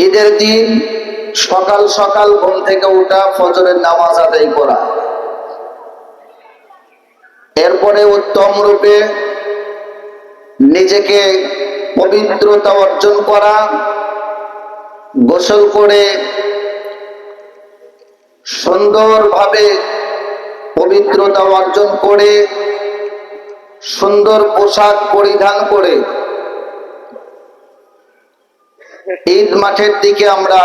ঈদের দিন সকাল সকাল ঘুম থেকে উঠা, ফজরের নামাজ আদায় করা, এরপরে উত্তম রূপে নিজেকে পবিত্রতা অর্জন করা, গোসল করে সুন্দরভাবে পবিত্রতা অর্জন করে সুন্দর পোশাক পরিধান করে ঈদ মাঠের দিকে আমরা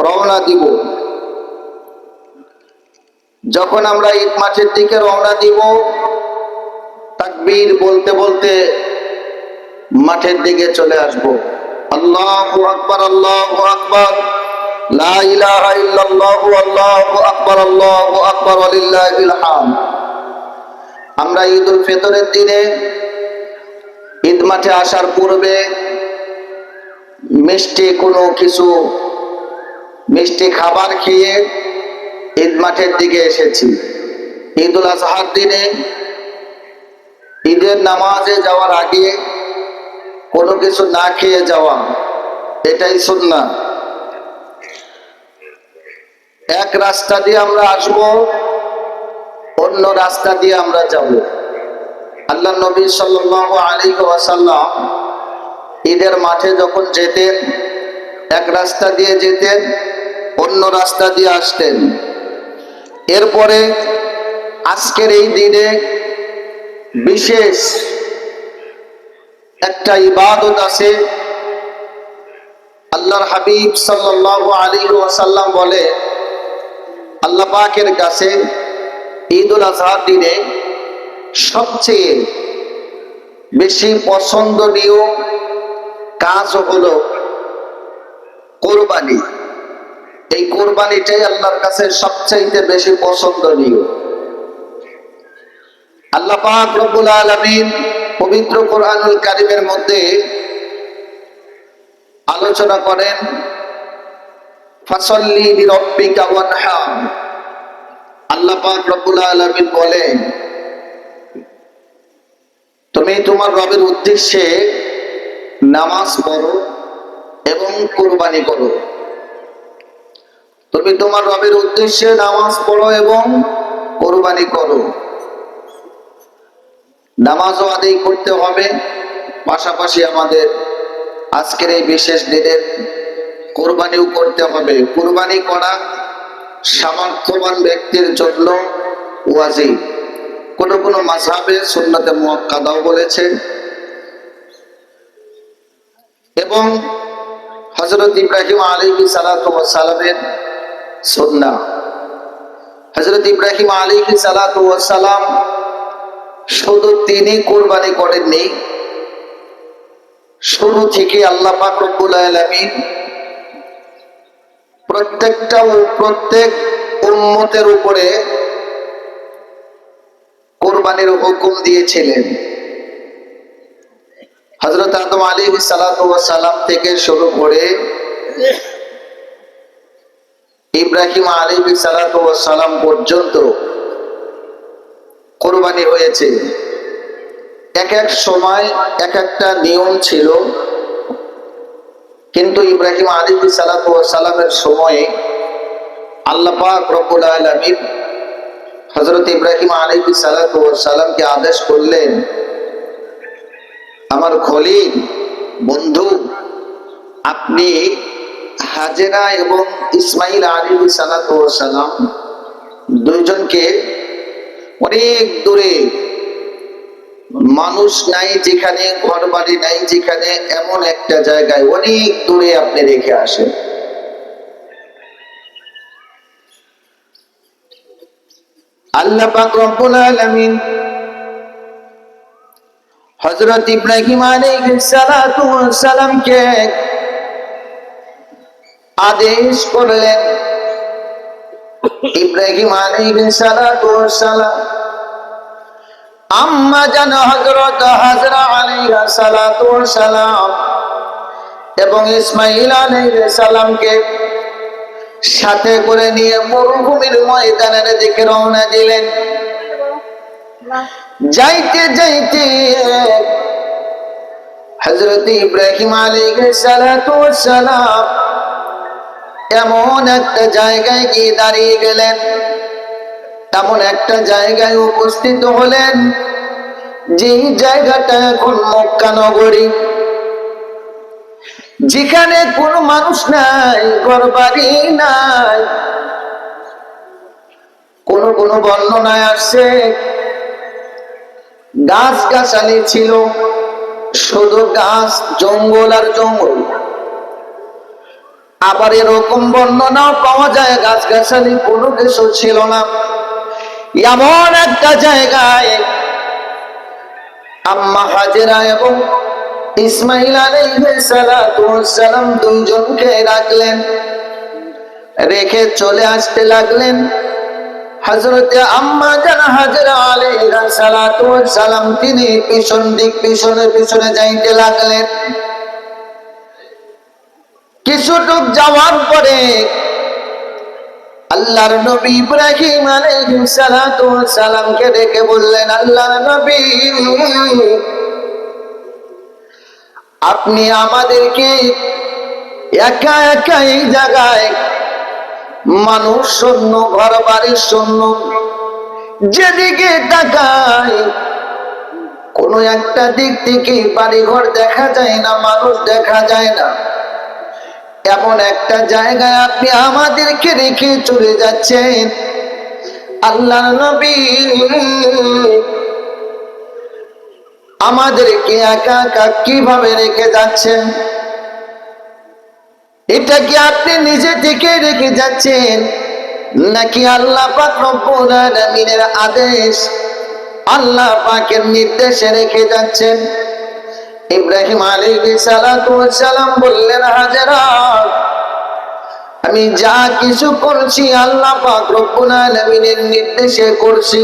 রওনা দিব। যখন আমরা ঈদ মাঠের দিকে রওনা দিব, তাকবীর বলতে বলতে মাঠের দিকে চলে আসব। আল্লাহু আকবার, আল্লাহু আকবার, লা ইলাহা ইল্লাল্লাহু, আল্লাহু আকবার, আল্লাহু আকবার, ওয়ালিল্লাহিল হামদ। আমরা ঈদুল ফিতরের দিনে ঈদ মাঠে আসার পূর্বে মিষ্টি খাবার খেয়ে ঈদ মাঠের দিকে এসেছি। ঈদুল আজহার দিনে ঈদের নামাজে যাওয়ার আগে কোনো কিছু না খেয়ে যাওয়া, এটাই সুন্নাহ। এক রাস্তা দিয়ে আমরা আসবো, অন্য রাস্তা দিয়ে আমরা যাব। আল্লাহ নবী সাল্লাল্লাহু আলাইহি ওয়াসাল্লাম ঈদের মাঠে যখন যেতেন, এক রাস্তা দিয়ে যেতেন, অন্য রাস্তা দিয়ে আসতেন। এরপরে আজকের এই দিনে বিশেষ একটা ইবাদত আছে। আল্লাহর হাবিব সাল্লাল্লাহু আলাইহি ওয়াসাল্লাম বলে, আল্লাহ পাকের কাছে ঈদুল আজহার দিনে সবচেয়ে বেশি পছন্দনীয় কাজ হলো কোরবানি। এই কোরবানিটাই আল্লাহর কাছে সবচেয়ে বেশি পছন্দনীয়। আল্লাহ পাক রব্বুল আলামিন পবিত্র কোরআনুল কারীমের মধ্যে আলোচনা করেন, ফাসাল্লি লিরাব্বিকা ওয়ানহার। আল্লাহ পাক রব্বুল আলামিন বলেন, তুমি তোমার রবের উদ্দেশ্যে নামাজ পড়ো এবং কুরবানি করো। তুমি তোমার রবের উদ্দেশ্যে নামাজ পড়ো এবং কুরবানি করো। নামাজও আদায় করতে হবে, পাশাপাশি আমাদের আজকের এই বিশেষ দিনের কুরবানিও করতে হবে। কুরবানি করা সামর্থ্যবান ব্যক্তির জন্য ওয়াজিব। কোন কোন মাযহাবে সুন্নাতে মুআক্কাদাও বলেছে। এবং হযরত ইব্রাহিম আলাইহিস সালাতু ওয়াস সালামের সুন্নাহ। হযরত ইব্রাহিম আলাইহিস সালাতু ওয়াস সালাম শুধু তিনি কুরবানি করেননি, শুরু থেকে আল্লাহ পাক রব্বুল আলামিন প্রত্যেক উম্মতের উপরে কুরবানির হুকুম দিয়েছিলেন। হযরত আদম আলাইহিস সালাতু ওয়াস সালাম থেকে শুরু করে ইব্রাহিম আলাইহিস সালাতু ওয়াস সালাম পর্যন্ত কুরবানি হয়েছে। এক এক সময় এক একটা নিয়ম ছিল, কিন্তু ইব্রাহিম আলাইহিস সালাতু ওয়াস সালামের সময়ে আল্লাহ পাক রব্বুল আলামিন হযরত ইব্রাহিম আলাইহিস সালাতু ওয়াস সালামকে আদেশ করলেন, আমার খলিল বন্ধু, আপনি হাজেরা এবং ইসমাইল আলাইহিস সালাতু ওয়াস সালাম দুইজনকে অনেক দূরে, মানুষ নাই যেখানে, ঘর বাড়ি নাই যেখানে, এমন একটা জায়গায় অনেক দূরে আপনি রেখে আসেন। আল্লাহ পাক রব্বুল আলামিন হযরত ইব্রাহিম আলাইহিস সালাতু ওয়াস সালামকে আদেশ করলেন, ইব্রাহিম আলাইহিস সালাতু ওয়াস সালাম আম্মা জান হযরত হাজরা আলাইহিস সালাতু ওয়াস সালাম এবং ইসমাঈল আলাইহিস সালামকে সাথে করে নিয়ে মরুভূমির ময়দানের দিকে রওনা দিলেন। যাইতে যাইতে হযরত ইব্রাহিম আলাইহিস সালাতু ওয়াস সালাম এমন একটা জায়গায় গিয়ে দাঁড়িয়ে গেলেন, এমন একটা জায়গায় উপস্থিত হলেন যে জায়গাটা এখন মক্কা নগরী, যেখানে কোনো মানুষ নাই, ঘরবাড়ি নাই। কোন কোন বর্ণনায় আসছে গাছ গাছালি ছিল, শুধু গাছ, জঙ্গল আর জঙ্গল। আবার এরকম বর্ণনাও পাওয়া যায় গাছ গাছালি কোনো কিছু ছিল না। এমন একটা জায়গায় আম্মা হাজেরা এবং ইসমাইল আলাইহিস সালাতু ওয়াস সালাম দুইজনকে রাখলেন, রেখে চলে আসতে লাগলেন। হযরত আম্মা জান হাজেরা আলাইহিস সালাতু ওয়াস সালাম তিনি পিছন দিক পিছনে পিছনে যাইতে লাগলেন। কিছুটুক যাওয়ার পরে আল্লাহর নবী ইব্রাহিম আলাইহিস সালাতু ওয়াস সালামকে ডেকে বললেন, আল্লাহর নবী, আপনি আমাদেরকে একা একা এই জায়গায়, মানুষ শূন্য, ঘর বাড়ি শূন্য, যেদিকে তাকাই কোন একটা দিক থেকে বাড়ি ঘর দেখা যায় না, মানুষ দেখা যায় না, এমন একটা জায়গায় আপনি আমাদেরকে রেখে চলে যাচ্ছেন। আল্লাহর নবী, আমাদেরকে একা একা কিভাবে রেখে যাচ্ছেন? এটা কি আপনি নিজে থেকে রেখে যাচ্ছেন, নাকি আল্লাহ পাক রব্বুল আলামিনের আদেশ, আল্লাহ পাকের নির্দেশে রেখে যাচ্ছেন? ইব্রাহিম আলাইহিস সালাতু ওয়াস সালাম বললেন, হাজেরা, আমি যা কিছু করছি আল্লাহ পাক রব্বুল আলামিনের নির্দেশে করছি।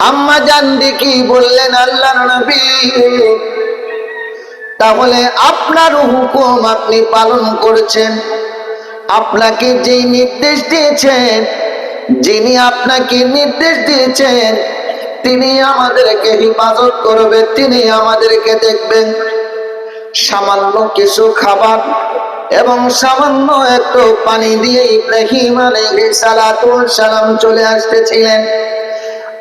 আম্মা জান দেখি বললেন, আল্লাহর নবী, তাহলে আপনার হুকুম আপনি পালন করছেন। আপনাকে যেই নির্দেশ দিয়েছেন, যিনি আপনাকে নির্দেশ দিয়েছেন, তিনি আমাদেরকে হেফাজত করবে, তিনি আমাদেরকে দেখবেন। সামান্য কিছু খাবার এবং সামান্য একটু পানি দিয়ে ইব্রাহিম আলাইহিস সালাতু ওয়াস সালাম চলে আসতেছিলেন।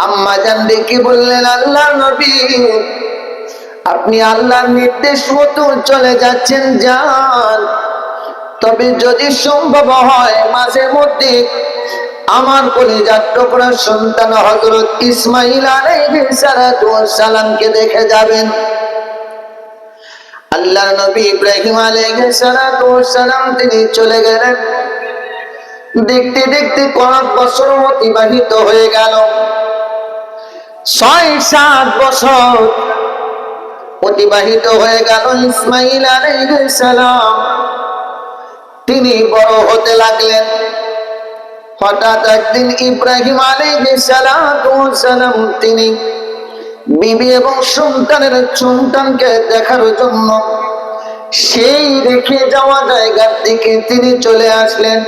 আম্মা জান ডেকে বললেন, আল্লাহর নবী, আপনি আল্লাহর নির্দেশ মতো চলে যাচ্ছেন, যান। তবে যদি সম্ভব হয় মাঝে মধ্যে আমার কলিজার টুকরা সন্তান হযরত ইসমাইল আলাইহিস সালাতু ওয়াস সালামকে দেখে যাবেন। আল্লাহর নবী ইব্রাহিম আলাইহিস সালাতু ওয়াস সালাম তিনি চলে গেলেন। দেখতে দেখতে কয়েক বছর অতিবাহিত হয়ে গেল। ৬-৭ বছর অতিবাহিত হয়ে গেল। ইসমাইল আলাইহিস সালাম তিনি বড় হতে লাগলেন। হঠাৎ একদিন ইব্রাহিম আলাইহিস সালাতু ওয়াস সালাম তিনি বিবি এবং সন্তানকে দেখার জন্য সেই রেখে যাওয়া জায়গার দিকে তিনি চলে আসলেন।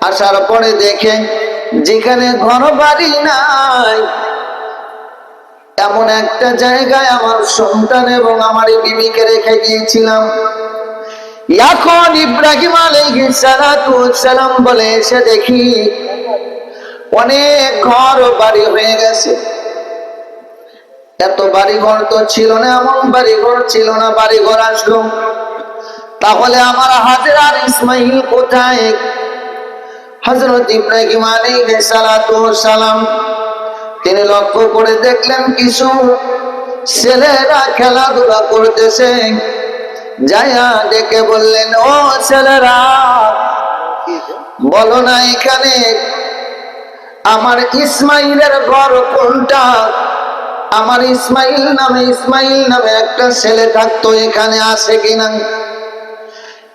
আসার পরে দেখেন যেখানে ঘর বাড়ি নাই, এমন একটা জায়গায় আমার সন্তান এবং আমার বিবিকে রেখে গিয়েছিলাম। এখন ইব্রাহিম আলাইহিস সালাতু ওয়াস সালাম বলে এসে দেখি অনেক ঘর বাড়ি হয়ে গেছে। এত বাড়ি ঘর তো ছিল না, এমন বাড়ি ঘর ছিল না, বাড়ি ঘর আসলো। তাহলে আমার হাজেরা আর ইসমাইল কোথায়? হযরত ইব্রাহিম আলাইহিস সালাতু ওয়াস সালাম তিনি লক্ষ্য করে দেখলেন কিছু ছেলেরা খেলাধুলা করতেছে। যায়া ডেকে বললেন, ও ছেলেরা, বলো না এখানে আমার ইসমাইলের ঘর কোনটা? আমার ইসমাইল নামে একটা ছেলে থাকতো, এখানে আছে কিনা?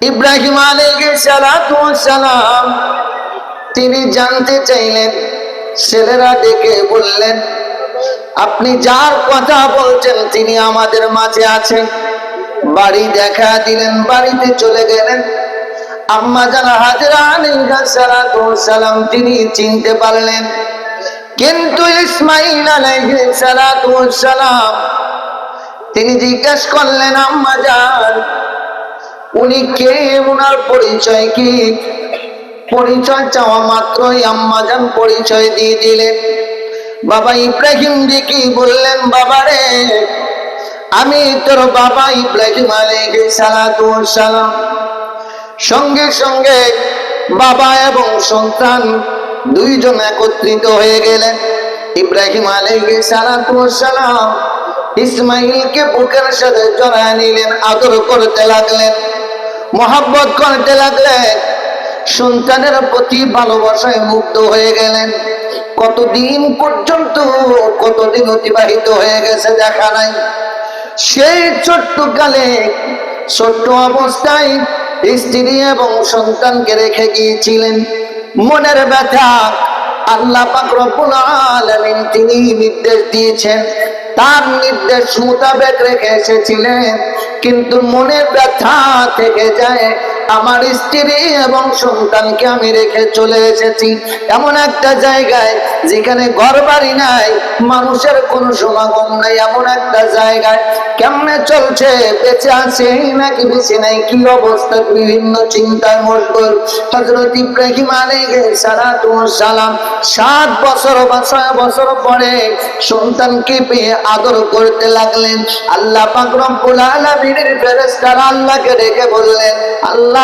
ইব্রাহিম আলাইহিস সালাতু ওয়াস সালাম তিনি জানতে চাইলেন। ছেলেরা ডেকে বললেন, আপনি যার কথা বলছেন তিনি আমাদের মাঝে আছেন। বাড়ি দেখা দিলেন, বাড়িতে চলে গেলেন। আম্মা জান হাজেরা আলাইহিস সালাতু ওয়াস সালাম তিনি চিনতে পারলেন, কিন্তু ইসমাইল আলাইহিস সালাতু ওয়াস সালাম তিনি জিজ্ঞেস করলেন, আম্মা জান উনি কে, ওনার পরিচয় কি? পরিচয় চাওয়া মাত্রই আম্মা জান পরিচয় দিয়ে দিলেন। বাবা ইব্রাহিম কি বললেন, বাবারে আমি তোর বাবা ইব্রাহিম আলাইহিস সালাতু ওয়াস সালাম। সঙ্গে সঙ্গে বাবা এবং সন্তান দুইজন একত্রিত হয়ে গেলেন। ইব্রাহিম আলাইহিস সালাতু ওয়াস সালাম ইসমাইলকে বুকের সাথে জড়ায় নিলেন, আদর করতে লাগলেন, মহব্বত করতে লাগলেন, সন্তানের প্রতি ভালোবাসায় মুগ্ধ হয়ে গেলেন। কতদিন পর্যন্ত, কতদিন অতিবাহিত হয়ে গেছে দেখা নাই। সেই ছোট্ট কালে, ছোট্ট অবস্থায় স্ত্রী এবং সন্তানকে রেখে গিয়েছিলেন। মনের ব্যথা আল্লাহ পাক রব্বুল আলামিন তিনি নির্দেশ দিয়েছেন, তার নির্দেশ মোতাবেক রেখে এসেছিলেন, কিন্তু মনের ব্যথা থেকে যায়। আমার স্ত্রী এবং সন্তানকে আমি রেখে চলে এসেছি এমন একটা জায়গায় যেখানে ঘর বাড়ি নাই, মানুষের কোনো সমাগম নাই, এমন একটা জায়গায় কেমনে চলছে, বেঁচে আছে নাকি বেঁচে নাই, কি অবস্থা, বিভিন্ন চিন্তায় মশগুল। হযরত ইব্রাহিম আলাইহিস সালাতু ওয়াস সালাম 7 বছর পরে সন্তানকে পেয়ে আদর করতে লাগলেন। আল্লাহ পাক রব্বুল আলামিনের ফেরেশতারা আল্লাহকে ডেকে বললেন, আল্লাহ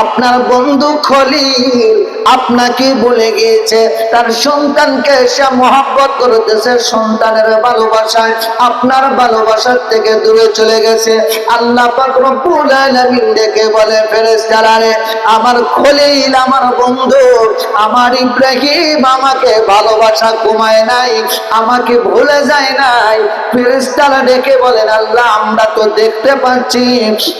আপনার বন্ধু খলিল আপনাকে বলে গিয়েছে, তার সন্তানকে সে মহব্বত করতেছে, সন্তানের ভালোবাসায় আপনার ভালোবাসার থেকে দূরে চলে গেছে। আল্লাহ পাক রব্বুল আলামিন ডেকে বলে, ফেরেশতারা রে, আমার খলিল, আমার বন্ধু, আমার ইব্রাহিম আমাকে ভালোবাসা কমায় নাই, আমাকে ভুলে যায় নাই। ফেরেশতারা ডেকে বলেন, আল্লাহ আমরা তো দেখতে পাচ্ছি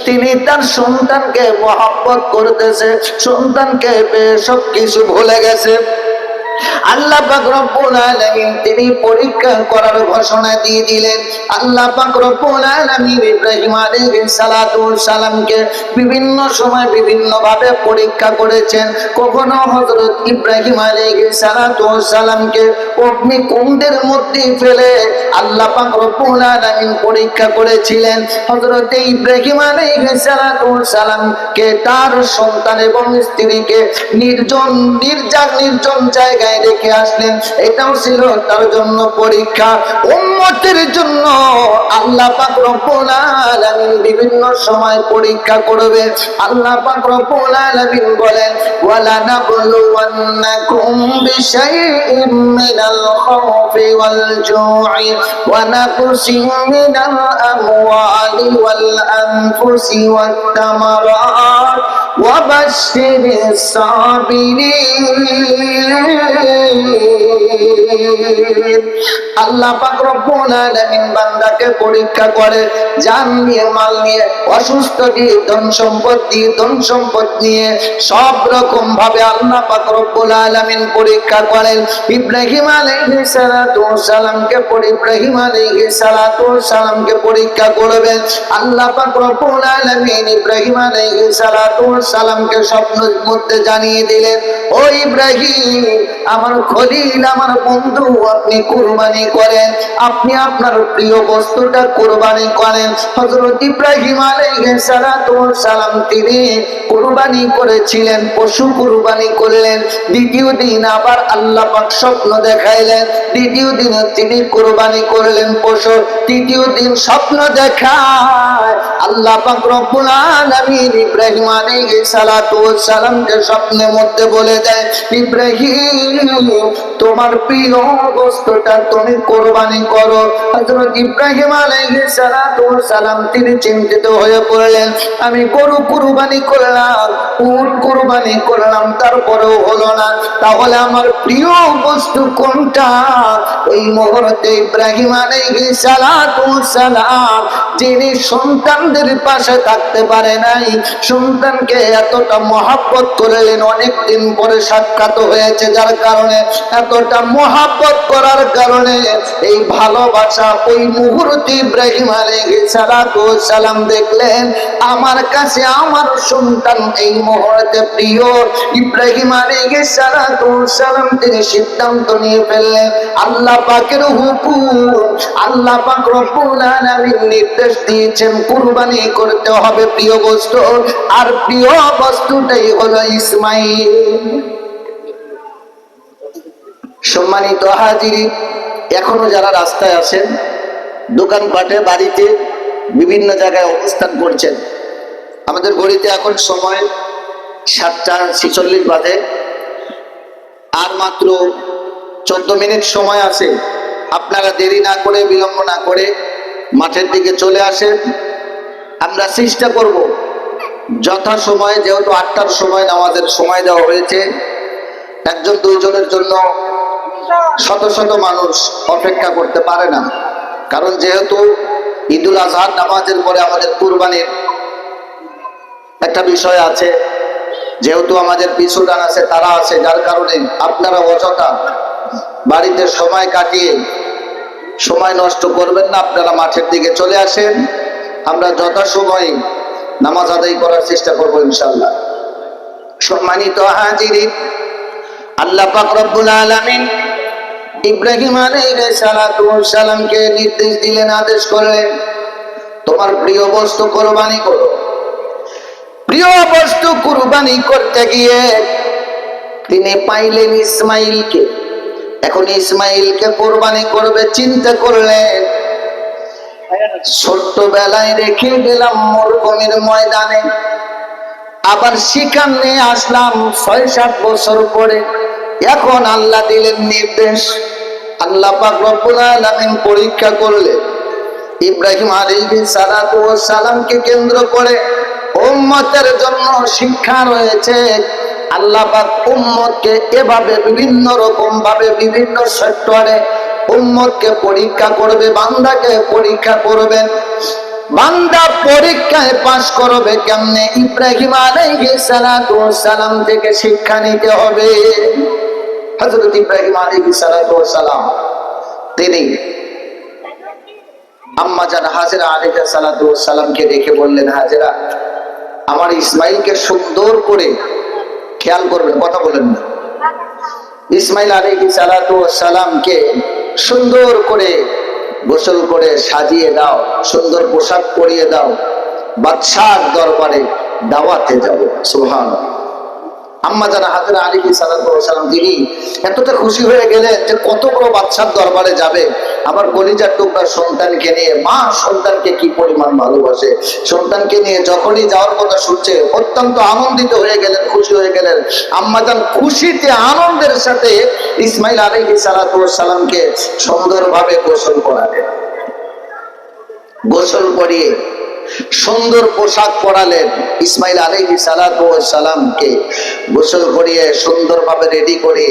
তিনি তার সন্তানকে মহব্বত করতেছে, সন্তানকে পেয়ে সবকিছু ভুলে গেছে। আল্লাহ পাক রব্বুল আলামিন তিনি পরীক্ষা করার ঘোষণা দিয়ে দিলেন। আল্লাহ পাক রব্বুল আলামিন ইব্রাহিম আলাইহিস সালাতু ওয়াস সালামকে বিভিন্ন সময় বিভিন্ন ভাবে পরীক্ষা করেছেন। কখনো হযরত ইব্রাহিম আলাইহিস সালাতু ওয়াস সালামকে অগ্নিকুণ্ডের মধ্যে ফেলে আল্লাহ পাক রব্বুল আলামিন পরীক্ষা করেছিলেন। হযরত ইব্রাহিম আলাইহিস সালাতু ওয়াস সালামকে তার সন্তান এবং স্ত্রীকে নির্জন জায়গায় রেখে আসলেন, এটাও ছিল তার জন্য পরীক্ষা। উম্মতের জন্য আল্লাহ পাক রব্বুল আলামিন বিভিন্ন সময় পরীক্ষা করবে। আল্লাহ পাক রব্বুল আলামিন বলেন, ওয়ালা নাবলুওয়ান্নাকুম বিশাইইম মিনাল খাউফি ওয়াল জু'i ওয়া নাকসিম মিনাল আমওয়ালি ওয়াল আনফুসি ওয়াত তামারাত ওয়া বাশশিরিস সাবিরিন। আল্লাহ পাক রব্বুল আলামিন বান্দাকে পরীক্ষা করে, জান নিয়ে, মাল নিয়ে, অসুস্থ দিয়ে, ধন সম্পদ নিয়ে সব রকম ভাবে আল্লাহ পাক রব্বুল আলামিন পরীক্ষা করেন। ইব্রাহিম আলাইহিস সালাতু ওয়াস সালামকে পরীক্ষা করবেন। আল্লাহ পাক রব্বুল আলামিন ইব্রাহিম আলাইহিস সালাতু ওয়াস সালামকে স্বপ্নের মধ্যে জানিয়ে দিলেন, ও ইব্রাহিম, আমার খলিল, আমার বন্ধু, আপনি কুরবানি করেন, আপনি আপনার প্রিয় বস্তুটা কুরবানি করেন। হযরত ইব্রাহিম আলাইহিস সালাতু ওয়াস সালাম তিনি কুরবানি করেছিলেন, পশু কুরবানি করলেন। দ্বিতীয় দিন আবার আল্লাহ পাক স্বপ্ন দেখাইলেন, দ্বিতীয় দিন তিনি কুরবানি করলেন পশু। তৃতীয় দিন স্বপ্ন দেখায় আল্লাহ পাক রব্বুল আলামিন ইব্রাহিম আলাইহিস সালাতু ওয়াস সালামকে স্বপ্নের মধ্যে বলে দেয়, ইব্রাহিম তোমার প্রিয় বস্তুটা তুমি কুরবানি করো। হযরত ইব্রাহিম আলাইহিস সালাতু ওয়াস সালাম তিনি চিন্তিত হয়ে পড়লেন, আমি গরু কুরবানি করলাম, উট কুরবানি করলাম, তারপরেও হলো না, তাহলে আমার প্রিয় বস্তু কোনটা? ওই মুহূর্তে ইব্রাহিম আলাইহিস সালাতু ওয়াস সালাম যিনি সন্তানদের পাশে থাকতে পারে নাই, সন্তানকে এতটা মহব্বত করলেন, অনেকদিন পরে সাক্ষাৎ হয়েছে যার কারণে এতটা মহাব্বত করার কারণে এই ভালোবাসা ওই মুহূর্তে ইব্রাহিম আলাইহিস সালাম দেখলেন আমার কাছে আমার সন্তান এই মুহূর্তে প্রিয়। ইব্রাহিম আলাইহিস সালাম তিনি সিদ্ধান্ত নিয়ে ফেললেন, আল্লাহ পাকের হুকুম, আল্লাহ পাক রব্বুল আলামিন নির্দেশ দিয়েছেন কুরবানি করতে হবে প্রিয় বস্তু, আর প্রিয় বস্তুটাই হলো ইসমাইল। সম্মানিত হাজিরিন, এখনো যারা রাস্তায় আছেন, দোকানপাটে, বাড়িতে, বিভিন্ন জায়গায় অবস্থান করছেন, আমাদের ঘড়িতে এখন সময় 7:46 বাজে, আর মাত্র 14 মিনিট সময় আছে। আপনারা দেরি না করে, বিলম্ব না করে মাঠের দিকে চলে আসেন। আমরা চেষ্টা করব যথা সময়ে, যেহেতু 8টার সময় নামাজের সময় দেওয়া হয়েছে, একজন দুইজনের জন্য শত শত মানুষ অপেক্ষা করতে পারে না, কারণ যেহেতু ঈদুল আজহার নামাজের পরে আমাদের কুরবানির একটা বিষয় আছে, যেহেতু আমাদের পিছুটান আছে, তারা আছে, যার কারণে আপনারা অযথা বাড়িতে সময় কাটিয়ে সময় নষ্ট করবেন না, আপনারা মাঠের দিকে চলে আসেন। আমরা যথাসময়ে নামাজ আদায় করার চেষ্টা করব ইনশাআল্লাহ। সম্মানিত হাজিরিন, আল্লাহ পাক রব্বুল আলামিন ইব্রাহিম আলাইহিস সালামকে নির্দেশ দিলেন, আদেশ করলেন, তোমার প্রিয় বস্তু কুরবানি করো। প্রিয় বস্তু কুরবানি করতে গিয়ে তিনি পাইলেন ইসমাইলকে। এখন ইসমাইলকে কুরবানি করবে, চিন্তা করলেন ছোট্টবেলায় রেখে গেলাম মরুভূমির ময়দানে, আবার শিকার নিয়ে আসলাম 6-7 বছর পরে। এখন আল্লাহ দিলেন নির্দেশ, আল্লাহ পাক রব্বুল আলামিন পরীক্ষা করলেন ইব্রাহিম আলাইহিস সালামকে কেন্দ্র করে উম্মতের জন্য শিক্ষা রয়েছে। আল্লাহ পাক উম্মতকে এভাবে বিভিন্ন রকম ভাবে বিভিন্ন সেক্টরে উম্মতকে পরীক্ষা করবে, বান্দাকে পরীক্ষা করবেন। বান্দা পরীক্ষায় পাস করবে কেমনে? ইব্রাহিম আলাইহিস সালাম থেকে শিক্ষা নিতে হবে। হযরত ইব্রাহিম আলাইহিস সালাম তিনি আম্মা জান হাজেরা আলাইহিস সালামকে দেখে বললেন, হাজেরা, আমার ইসমাইলকে সুন্দর করে খেয়াল করবেন, কথা বলেন না। ইসমাইল আলাইহিস সালামকে সুন্দর করে গোসল করে সাজিয়ে দাও, সুন্দর পোশাক পরিয়ে দাও, বাদশার দরবারে দাওয়াতে যাবো। সুবহানাল্লাহ। আম্মা জানা হাজরা আলাইহিস সালাম তিনি এতটা খুশি হয়ে গেলেন যে কত বড় বাদশার দরবারে যাবে, আবার কলিজার টুকরা সন্তানকে নিয়ে। মা সন্তানকে কি পরিমাণ ভালোবাসে, সন্তানকে নিয়ে যখনই যাওয়ার কথা শুনছে অত্যন্ত আনন্দিত হয়ে গেলেন, খুশি হয়ে গেলেন। আম্মা জান খুশিতে আনন্দের সাথে ইসমাইল আলাইহিস সালামকে সুন্দরভাবে গোসল করালেন। গোসল করিয়ে সুন্দর পোশাক পরালেন। ইসমাইল আলাইহিস সালামকে গোসল করিয়ে সুন্দরভাবে রেডি করে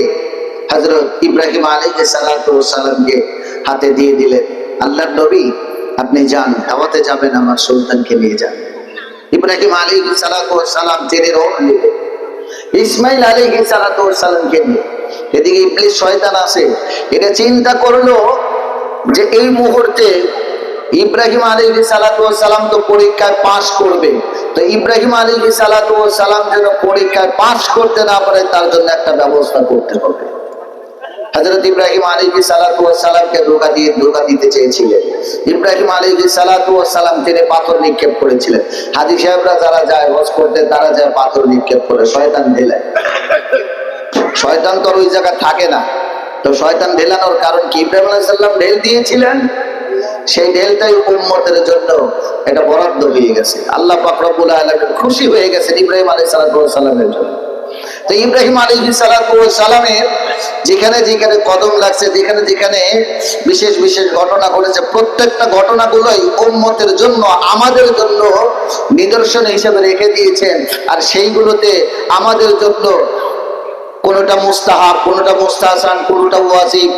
হযরত ইব্রাহিম আলাইহিস সালামকে হাতে দিয়ে দিলেন, আল্লাহর নবী আপনি যান, দাওয়াতে যাবেন, আমার সন্তানকে নিয়ে যান। ইব্রাহিম আলাইহিস সালাম তিনি রওনা দিলেন ইসমাইল আলাইহিস সালামকে নিয়ে। এদিকে ইবলিস শয়তান আছে, এটা চিন্তা করলো যে এই মুহূর্তে ইব্রাহিম আলাইহিস সালাম তো পরীক্ষায় পাস করবে, তো ইব্রাহিম আলাইহিস সালাম যেন পরীক্ষায় পাস করতে না পারে তার জন্য একটা ব্যবস্থা করতে হবে। হযরত ইব্রাহিম আলাইহিস সালামকে ধোঁকা দিতে চেয়েছিলেন। ইব্রাহিম আলাইহিস সালাম তিনি পাথর নিক্ষেপ করেছিলেন। হাজী সাহেবরা যারা যায় হজ করতে, তারা যায় পাথর নিক্ষেপ করে, শয়তান ঢেলায়। শয়তান তো ওই জায়গায় থাকে না, তো শয়তান ঢেলানোর কারণ কি? ইব্রাহিম আলাইহিস সালাম ঢেল দিয়েছিলেন, সেই ঢেলটাই উম্মতের জন্য এটা বরাদ্দ হয়ে গেছে। আল্লাহ পাক রব্বুল আলামিন খুশি হয়ে গেছেন ইব্রাহিম আলাইহিস সালামের জন্য। তো ইব্রাহিম আলাইহিস সালামের যেখানে যেখানে কদম লাগছে, যেখানে যেখানে বিশেষ বিশেষ ঘটনা ঘটেছে, প্রত্যেকটা ঘটনাগুলোই উম্মতের জন্য, আমাদের জন্য নিদর্শন হিসেবে রেখে দিয়েছেন। আর সেইগুলোতে আমাদের জন্য কোনটা মুস্তাহাব, কোনটা মুস্তাহসান, কোনটা ওয়াজিব,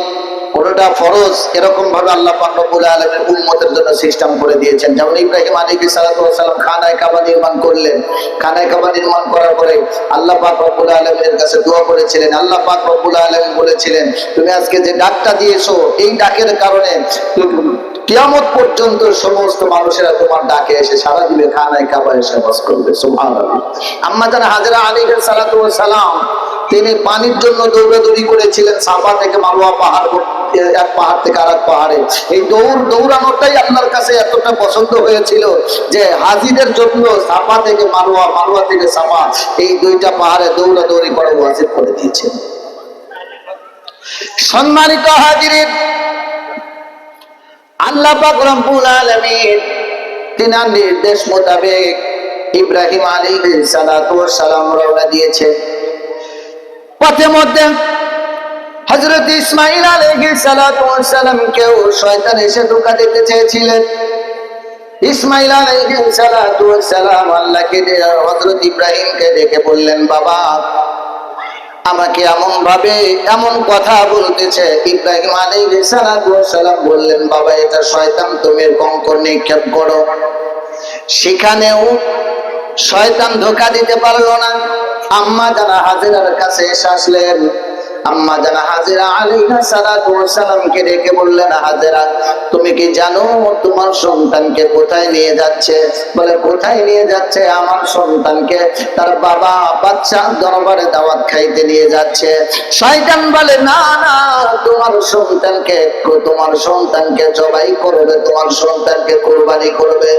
কোনটা কোনটা ফরজ এরকম ভাবে আল্লাহ পাক রব্বুল আলামিন উম্মতের জন্য সিস্টেম করে দিয়েছেন। যেমন ইব্রাহিম আলাইহিস সালাতু ওয়াস সালাম খানায়ে কাবা নির্মাণ করলেন। খানায়ে কাবা নির্মাণ করার পরে আল্লাহ পাক রব্বুল আলামিনের কাছে দোয়া করেছিলেন। আল্লাহ পাক রব্বুল আলামিন বলেছিলেন, তুমি আজকে যে ডাকটা দিয়েছো এই ডাকের কারণে কিয়ামত পর্যন্ত সমস্ত মানুষেরা তোমার ডাকে এসে সাড়া দিবে, খানায়ে কাবা এসে বাস করবে। সুবহানাল্লাহ। আম্মা জান হাজরা আলাইহিস সালাতু ওয়াস সালাম তিনি পানির জন্য দৌড়াদৌড়ি করেছিলেন সাফা থেকে মারওয়া পাহাড়, এক পাহাড় থেকে আরেক পাহাড়ে। এই দৌড়ানোটাই আল্লাহর কাছে এতটা পছন্দ হয়েছিল যে হাজিদের জন্য সাফা থেকে মারওয়া, মারওয়া থেকে সাফা, এই দুইটা পাহাড়ে দৌড়াদৌড়ি করা ওয়াজিব করে দিয়েছেন। সম্মানিত হাজিরিন, আল্লাহ পাক রব্বুল আলামিন তিনার নির্দেশ মোতাবেক ইব্রাহিম আলাইহিস সালাতু ওয়াস সালাম রওনা দিয়েছে। পথে মধ্যে হযরত ইসমাঈল আলাইহিস সালাতু ওয়াস সালামকেও শয়তান এসে ধোঁকা দিতে চেয়েছিলেন। ইসমাঈল আলাইহিস সালাতু ওয়াস সালাম আল্লাহকে হযরত ইব্রাহিমকে ডেকে বললেন, বাবা আমাকে এমন ভাবে এমন কথা বলতেছে। ইব্রাহিম আলাইহিস সালাতু ওয়াস সালাম বললেন, বাবা এটা শয়তান, তুমি কঙ্কর নিক্ষেপ করো। সেখানেও শয়তান ধোঁকা দিতে পারলো না। আম্মা জানা হাজেরার কাছে এসে আসলেন। আম্মা জানা হাজেরা আলাইহিস সালাতু ওয়াস সালামকে ডেকে বললেন, হাজেরা তুমি কি জানো তোমার সন্তানকে কোথায় নিয়ে যাচ্ছে? বলে কোথায় নিয়ে যাচ্ছে? আমার সন্তানকে তার বাবা বাদশাহ দরবারে দাওয়াত খাইতে নিয়ে যাচ্ছে। শয়তান বলে, না না, তোমার সন্তানকে জবাই করবে, তোমার সন্তানকে কুরবানি করবে।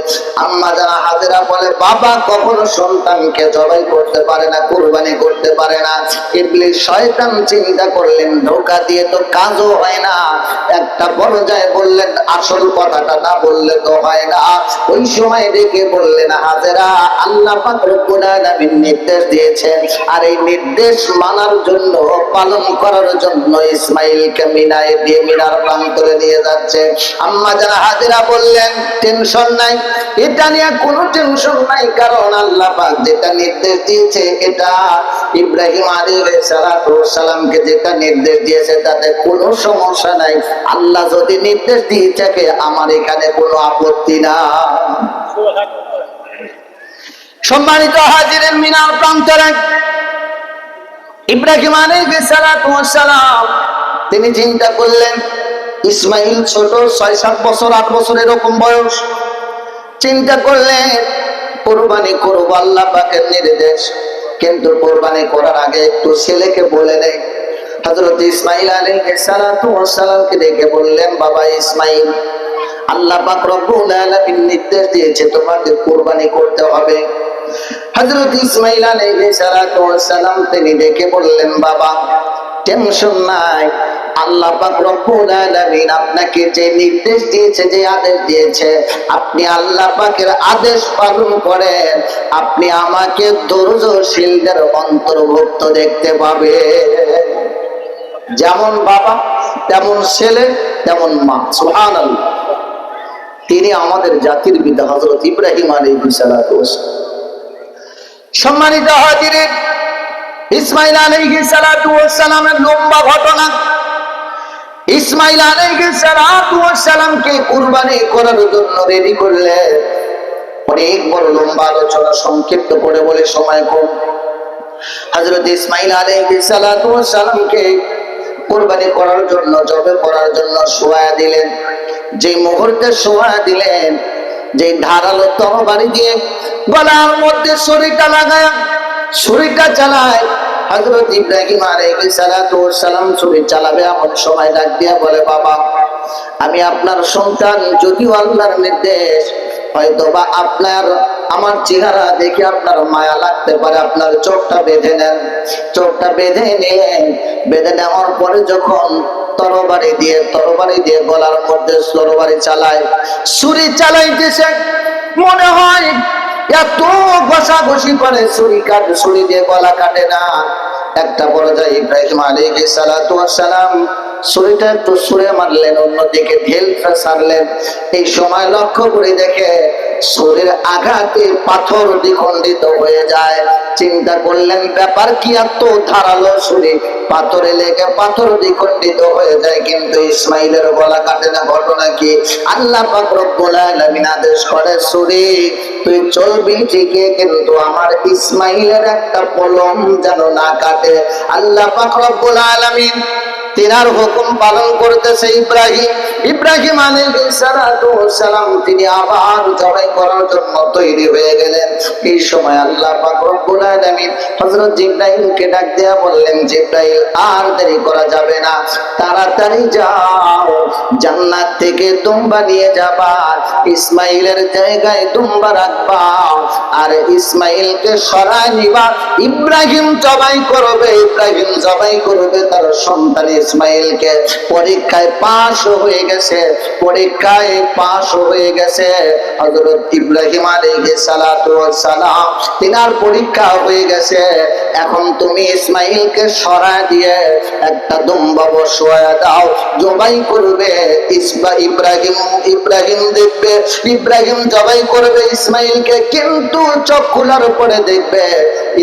আম্মা জানা হাজেরা বলে, বাবা কখনো সন্তানকে জবাই করতে পারে না, কুরবানি করতে পারে না। ইবলিস শয়তান চিন্তা করলেন ধোঁকা দিয়ে তো কাজও হয় না। একটা পর্যায়ে বললেন, আসল কথাটা না বললে তো হয় না। ওই সময় ডেকে বললেন, হাজেরা আল্লাহ পাক রব্বুল আলামিন নির্দেশ দিয়েছেন, আর এই নির্দেশ মানার জন্য, পালন করার জন্য ইসমাইলকে মিনায় দিয়ে মিনার প্রান্তরে নিয়ে যাচ্ছে। আম্মা জানা হাজেরা বললেন, টেনশন নাই, এটা নিয়ে কোনো টেনশন নাই, কারণ আল্লাহ পাক যেটা নির্দেশ দিয়েছে, এটা ইব্রাহিম আলাইহিস সালাতু ওয়াস সালামকে যেটা নির্দেশ দিয়েছে তাতে কোনো সমস্যা নাই। আল্লাহ যদি নির্দেশ দিয়ে থাকে আমার এখানে কোনো আপত্তি না। সম্মানিত হাজিরিন, মিনার প্রান্তরে ইব্রাহিম আলাইহিস সালাতু ওয়াস সালাম তিনি চিন্তা করলেন, ইসমাইল ছোট, 6-7 বছর 8 বছর এরকম বয়স। চিন্তা করলেন কুরবানি করব, আল্লাহ পাকের নির্দেশ, কিন্তু কুরবানি করার আগে একটু ছেলেকে বলে নেই। হযরত ইসমাঈল আলাইহিস সালাতু ওয়াস সালামকে ডেকে বললেন, বাবা ইসমাঈল, আল্লাহ পাক রব্বুল আলামিন নির্দেশ দিয়েছে তোমাকে কুরবানি করতে হবে। হযরত ইসমাঈল আলাইহিস সালাতু ওয়াস সালাম তিনি ডেকে বললেন, বাবা টেনশন নাই, আল্লাহ পাক রব্বুল আলামিন আপনাকে যে নির্দেশ দিয়েছে, যে আদেশ দিয়েছে, আপনি আল্লাহ পাকের আদেশ পালন করেন, আপনি আমাকে ধৈর্যশীলদের অন্তর্ভুক্ত দেখতে পাবেন। যেমন বাবা তেমন ছেলে তেমন মা। সুবহানাল্লাহ। তিনি আমাদের জাতির পিতা হযরত ইব্রাহিম আলাইহিস সালাতু ওয়াস সালাম। সম্মানিত হাজিরিন, ইসমাঈল আলাইহিস সালাতু ওয়াস সালামের লম্বা ঘটনা। ইসমাঈল আলাইহিস সালাতু ওয়াস সালামকে কুরবানি করার জন্য রেডি করলেন। অনেক বড় লম্বা আলোচনা, সংক্ষিপ্ত করে বলে সময় কম। হযরত ইসমাঈল আলাইহিস সালাতু ওয়াস সালামকে কুরবানি করার জন্য, জবে করার জন্য শোয়া দিলেন। যে মুহূর্তে শোয়া দিলেন, যে ধারালো তরবারি দিয়ে গলার মধ্যে ছুরিটা লাগায় ছুরিটা চালায়, হযরত ইব্রাহিম আলাইহিস সালাতু ওয়াস সালাম ছুরি চালাবে এমন সময় ডাক দিয়া বলে, বাবা আমি আপনার সন্তান, যদিও আল্লাহর নির্দেশ, হয়তোবা আপনার আমার চেহারা দেখে আপনার মায়া লাগতে পারে, আপনার চোখটা বেঁধে নেন। চোখটা বেঁধে নিলেন। বেঁধে নেওয়ার পরে যখন তরবারি দিয়ে গলার মধ্যে তরবারি চালায়, ছুরি চালাইতেছে, মনে হয় এত ঘষাঘষি করে ছুরি দিয়ে গলা কাটে না। একটা পর্যায়ে ইব্রাহিম আলাইহিস সালাতু ওয়াস সালাম ছুরিটা একটু ছুঁড়ে মারলেন, অন্যদিকে ঢেলটা ছাড়লেন। এই সময় লক্ষ্য করে দেখে ছুরির আঘাতে পাথর দ্বিখণ্ডিত হয়ে যায়। চিন্তা করলেন ব্যাপার কি, এত ধারালো ছুরি, পাথরে লেগে পাথর দ্বিখণ্ডিত হয়ে যায়, কিন্তু ইসমাইলের গলা কাটে না। ঘটনা কি? আল্লাহ পাক রব্বুল আলামিন আদেশ করে, ছুরি তুই চলবি ঠিকই, কিন্তু আমার ইসমাইলের একটা পলম যেন না কাটে। আল্লাহ পাক রব্বুল আলামিন তিনার হুকুম পালন করতেছে। ইব্রাহিম আলাইহিস সালাম তিনি আবার জবাই করার জন্য তৈরি হয়ে গেলেন। এই সময় আল্লাহ পাক রব্বুল আলামিন হযরত জিবরাইলকে ডাক দেয়া বললেন, জিবরাইল আর দেরি করা যাবে না, তাড়াতাড়ি যাও, জান্নাত থেকে দুম্বা নিয়ে যাবা, ইসমাইলের জায়গায় দুম্বা রাখবা, আর ইসমাইলকে সরায় নিবা। ইব্রাহিম জবাই করবে তার সন্তান ইসমাইলকে। পরীক্ষায় পাশ হয়ে গেছে হযরত ইব্রাহিম আলাইহিস সালাতু ওয়াস সালাম, তিনার পরীক্ষা হয়ে গেছে। এখন তুমি ইসমাইলকে সরায় দিয়ে একটা দুম্বা বসায় দাও, জবাই করবে ইব্রাহিম দেখবে, ইব্রাহিম জবাই করবে ইসমাইলকে, কিন্তু চোখ খোলার উপরে দেখবে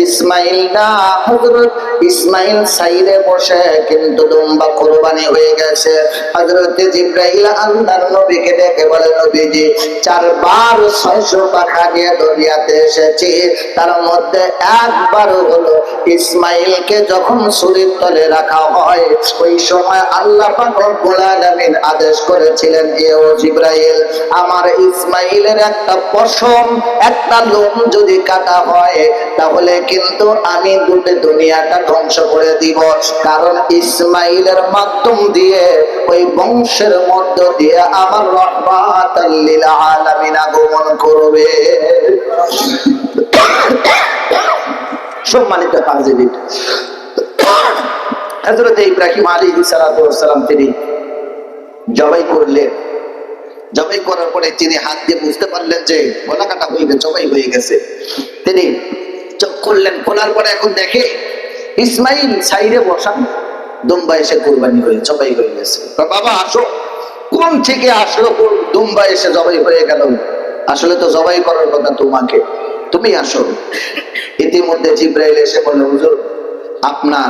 ইসমাইল না, হযরত ইসমাইল সাইডে বসে, কিন্তু দুম্বা কুরবানি হয়ে গেছে। হযরত জিবরাইল আল্লাহর নবীকে ডেকে বলে, নবীজি 4 বার 600 পাখা নিয়ে দুনিয়াতে এসেছি, তার মধ্যে একবার হলো ইসমাইলকে যখন ছুরির তলে রাখা হয়, ওই সময় আল্লাহ পাক রব্বুল আলামিন আদেশ করেছিলেন, ও জিবরাইল, আমার ইসমাইলের একটা পশম, একটা লোম যদি কাটা হয়, তাহলে কিন্তু আমি দুনিয়াটা ধ্বংস করে দিব, কারণ ইসমাইলের মাধ্যম দিয়ে, ওই বংশের মধ্য দিয়ে আমার রাহমাতাল লিল আলামিন আগমন করবে। সম্মানিত হাজিরিন, হযরত ইব্রাহিম আলাইহিস সালাতু ওয়াস সালাম তিনি জবাই করলেন। জবাই করার পরে তিনি হাত দিয়ে বুঝতে পারলেন যে গলা কাটা হয়ে গেছে, জবাই হয়ে গেছে। তিনি চোখ খুললেন, খোলার পরে এখন দেখে ইসমাইল সাইডে বসা, দুম্বা এসে কুরবানি হয়ে জবাই হয়ে গেছে। বাবা আসো, কোন থেকে আসলো দুম্বা এসে জবাই হয়ে গেল? আসলে তো জবাই করার কথা তোমাকে, তুমি আসো। ইতিমধ্যে জিবরাইল এসে বলে, হুজুর, আপনার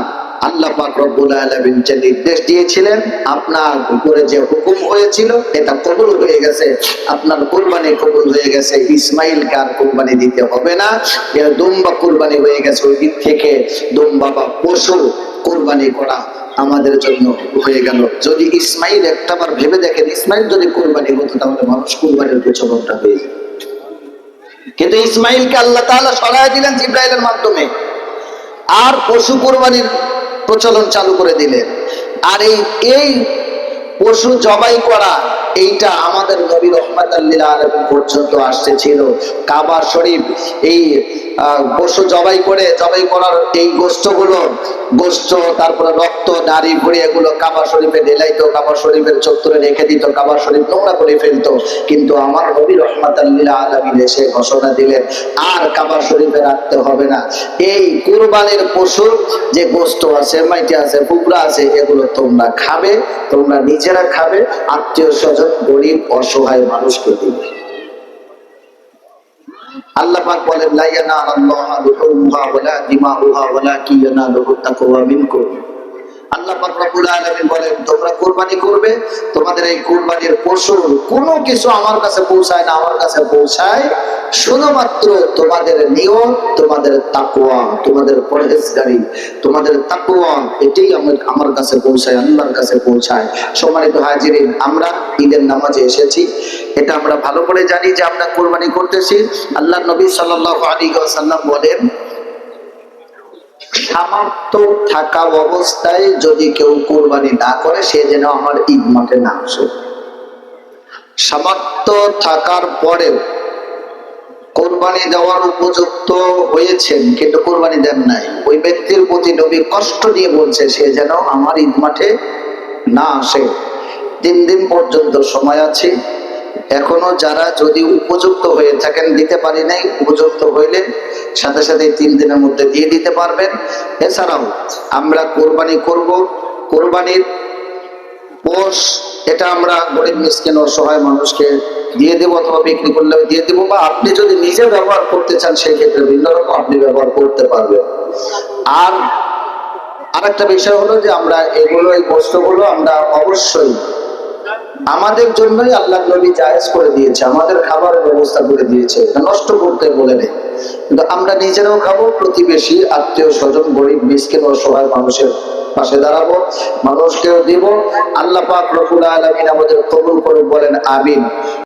আল্লাহ পাক রব্বুল আলামিন যে নির্দেশ দিয়েছিলেন, আপনার উপরে যে হুকুম হয়েছিল, এটা কবুল হয়ে গেছে, আপনার কুরবানি কবুল হয়ে গেছে, ইসমাইলকে আর কুরবানি দিতে হবে না, এর দুম্বা কুরবানি হয়ে গেছে। ওই দিক থেকে দুম্বা বা পশু কুরবানি করা আমাদের জন্য হয়ে গেল। যদি ইসমাইল একটাবার ভেবে দেখেন, ইসমাইল যদি কুরবানি হতো তাহলে মানুষ কুরবানির পেছনটা হয়ে যেত, কিন্তু ইসমাইলকে আল্লাহ তাআলা সরায় দিলেন জিবরাইলের মাধ্যমে, আর পশু কুরবানির প্রচলন চালু করে দিলেন। আর এই পশু জবাই করা, এইটা আমাদের নবী রাহমাতাল লিল আলামিন পর্যন্ত আসছে ছিল। কাবা শরীফ এই পশু জবাই করার এই গোশত, তারপরে রক্ত, নারী ভুঁড়ি, এগুলো কাবা শরীফে ঢেলাইতো, কাবা শরীফের চত্বরে রেখে দিত, কাবা শরীফ নোংরা করে ফেলতো। কিন্তু আমার নবী রাহমাতাল লিল আলামিন এসে ঘোষণা দিলেন, আর কাবা শরীফে রাখতে হবে না। এই কুরবানির পশুর যে গোশত আছে, মাইটি আছে, পুকরা আছে, এগুলো তোমরা খাবে, তোমরা নিজেরা খাবে, আত্মীয় স্বজন, গরিব অসহায় মানুষকে দিবে। আল্লাহ পাক বলেন, লা ইয়ানালুল্লাহু লুহুমুহা ওয়ালা দিমাউহা ওয়ালাকিন ইয়ানালুহু তাকওয়া মিনকুম। আল্লাহ পাক রব্বুল আলামিন বলেন, তোমরা কুরবানি করবে, তোমাদের এই কুরবানির পশুর কোনো কিছু আমার কাছে পৌঁছায় না, আমার কাছে পৌঁছায় শুধুমাত্র তোমাদের নিয়ত, তোমাদের তাকওয়া, তোমাদের পরহেজগারি, তোমাদের তাকওয়া, এটাই আমার কাছে পৌঁছায়, আল্লাহর কাছে পৌঁছায়। সম্মানিত হাজিরিন, আমরা ঈদের নামাজে এসেছি, এটা আমরা ভালো করে জানি যে আমরা কুরবানি করতেছি। আল্লাহর নবী সাল্লাল্লাহু আলাইহি ওয়াসাল্লাম বলেন, সামর্থ্য থাকা অবস্থায় যদি কেউ কুরবানি না করে, সে যেন আমার ঈদ মাঠে না আসে। সামর্থ্য থাকার পরেও কুরবানি দেওয়ার উপযুক্ত হয়েছেন কিন্তু কুরবানি দেন নাই, ওই ব্যক্তির প্রতি নবী কষ্ট দিয়ে বলছে, সে যেন আমার ঈদ মাঠে না আসে। 3 দিন পর্যন্ত সময় আছে, এখনো যারা যদি উপযুক্ত হয়ে থাকেন, দিতে পারি নাই, উপযুক্ত হইলে সাথে সাথে 3 দিনের মধ্যে দিয়ে দিতে পারবেন। এছাড়াও আমরা কোরবানি করব, কোরবানির গোশ, এটা আমরা গরিব মিসকিন অসহায় মানুষকে দিয়ে দেবো, অথবা বিক্রি করলে দিয়ে দেবো, বা আপনি যদি নিজে ব্যবহার করতে চান সেই ক্ষেত্রে ভিন্ন রকম আপনি ব্যবহার করতে পারবেন। আর আরেকটা বিষয় হলো যে আমরা এগুলো, এই গোশতগুলো আমরা অবশ্যই আমাদের জন্যই আল্লাহ নবী জায়েজ করে দিয়েছে, আমাদের খাবারের ব্যবস্থা করে দিয়েছে, নষ্ট করতে বলে নেই। কিন্তু আমরা নিজেরাও খাবো, প্রতিবেশী আত্মীয় স্বজন গরিব মিসকিন অসহায় মানুষের পাশে দাঁড়াবো, মানুষকেও দিব। আল্লাহ পাক রব্বুল আলামিন আমাদের কবুল করে, বলেন আমিন।